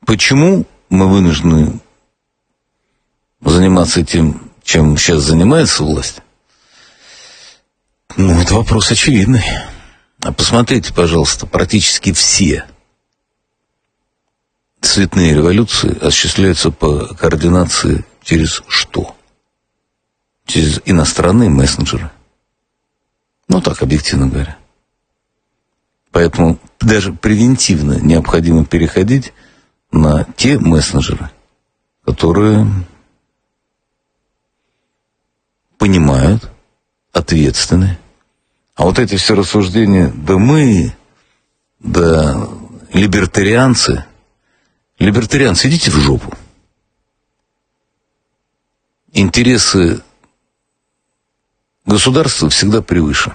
Почему мы вынуждены заниматься тем, чем сейчас занимается власть? Ну, это вопрос очевидный. А посмотрите, пожалуйста, практически все цветные революции осуществляются по координации через что? Через иностранные мессенджеры. Ну, так, объективно говоря. Поэтому даже превентивно необходимо переходить на те мессенджеры, которые понимают, ответственны. А вот эти все рассуждения, да либертарианцы, идите в жопу. Интересы государства всегда превыше.